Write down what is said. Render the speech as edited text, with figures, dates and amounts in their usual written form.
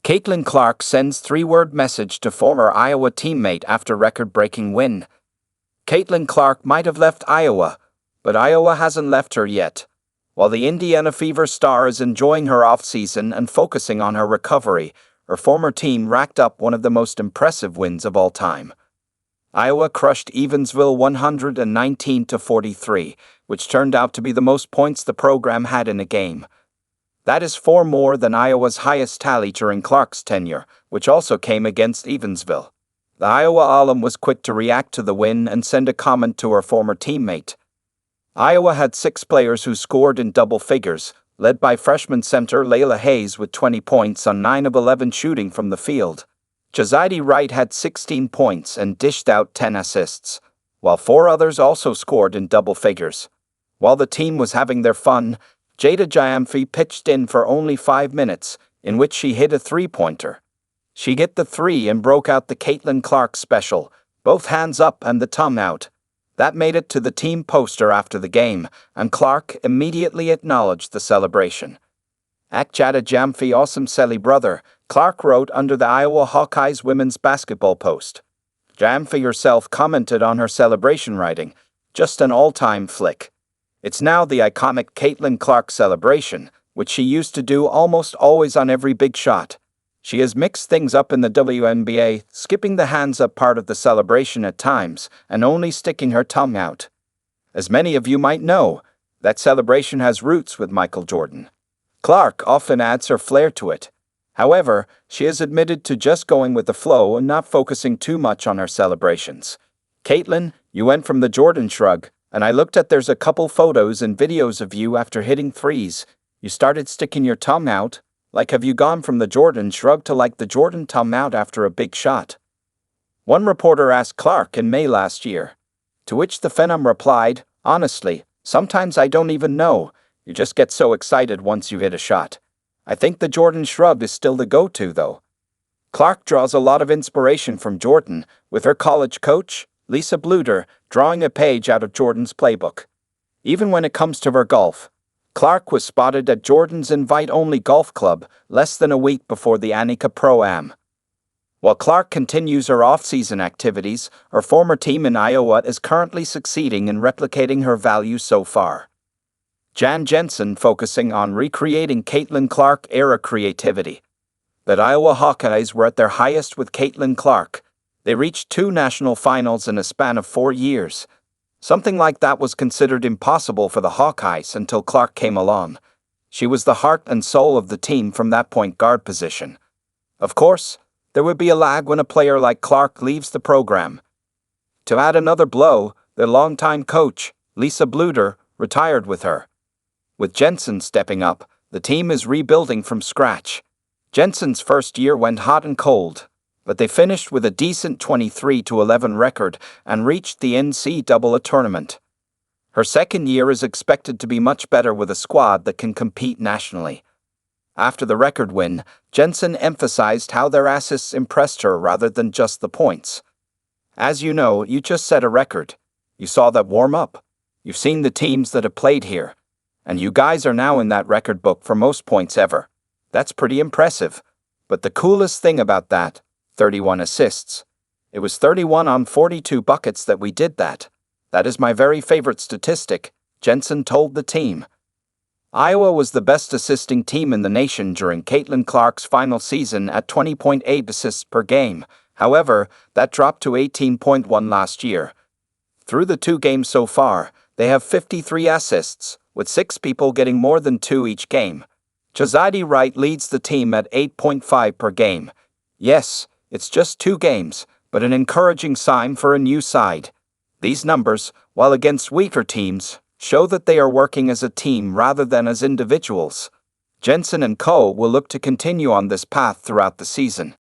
Caitlin Clark sends three-word message to former Iowa teammate after record-breaking win. Caitlin Clark might have left Iowa, but Iowa hasn't left her yet. While the Indiana Fever star is enjoying her offseason and focusing on her recovery, her former team racked up one of the most impressive wins of all time. Iowa crushed Evansville 119-43, which turned out to be the most points the program had in a game. That is 4 more than Iowa's highest tally during Clark's tenure, which also came against Evansville. The Iowa alum was quick to react to the win and send a comment to her former teammate. Iowa had 6 players who scored in double figures, led by freshman center Layla Hayes with 20 points on 9 of 11 shooting from the field. Jazidi Wright had 16 points and dished out 10 assists, while 4 others also scored in double figures. While the team was having their fun, Jada Gyamfi pitched in for only 5 minutes, in which she hit a three-pointer. She hit the 3 and broke out the Caitlin Clark special, both hands up and the thumb out. That made it to the team poster after the game, and Clark immediately acknowledged the celebration. "Ak Jada Gyamfi awesome Selly brother," Clark wrote under the Iowa Hawkeyes women's basketball post. Gyamfi herself commented on her celebration writing, "Just an all-time flick." It's now the iconic Caitlin Clark celebration, which she used to do almost always on every big shot. She has mixed things up in the WNBA, skipping the hands-up part of the celebration at times and only sticking her tongue out. As many of you might know, that celebration has roots with Michael Jordan. Clark often adds her flair to it. However, she has admitted to just going with the flow and not focusing too much on her celebrations. "Caitlin, you went from the Jordan shrug, and I looked at there's a couple photos and videos of you after hitting threes. You started sticking your tongue out. Like, have you gone from the Jordan shrug to like the Jordan thumb out after a big shot?" One reporter asked Clark in May last year. To which the Phenom replied, "Honestly, sometimes I don't even know. You just get so excited once you hit a shot. I think the Jordan shrug is still the go-to, though." Clark draws a lot of inspiration from Jordan, with her college coach, Lisa Bluder, drawing a page out of Jordan's playbook. Even when it comes to her golf, Clark was spotted at Jordan's invite-only golf club less than a week before the Annika Pro-Am. While Clark continues her off-season activities, her former team in Iowa is currently succeeding in replicating her value so far. Jan Jensen focusing on recreating Caitlin Clark-era creativity. The Iowa Hawkeyes were at their highest with Caitlin Clark. They reached 2 national finals in a span of 4 years. Something like that was considered impossible for the Hawkeyes until Clark came along. She was the heart and soul of the team from that point guard position. Of course, there would be a lag when a player like Clark leaves the program. To add another blow, their longtime coach, Lisa Bluder, retired with her. With Jensen stepping up, the team is rebuilding from scratch. Jensen's first year went hot and cold, but they finished with a decent 23-11 record and reached the NCAA tournament. Her second year is expected to be much better with a squad that can compete nationally. After the record win, Jensen emphasized how their assists impressed her rather than just the points. "As you know, you just set a record. You saw that warm-up. You've seen the teams that have played here. And you guys are now in that record book for most points ever. That's pretty impressive. But the coolest thing about that, 31 assists. It was 31 on 42 buckets that we did that. That is my very favorite statistic," Jensen told the team. Iowa was the best assisting team in the nation during Caitlin Clark's final season at 20.8 assists per game. However, that dropped to 18.1 last year. Through the 2 games so far, they have 53 assists, with 6 people getting more than 2 each game. Jazidi Wright leads the team at 8.5 per game. Yes, it's just 2 games, but an encouraging sign for a new side. These numbers, while against weaker teams, show that they are working as a team rather than as individuals. Jensen and co. will look to continue on this path throughout the season.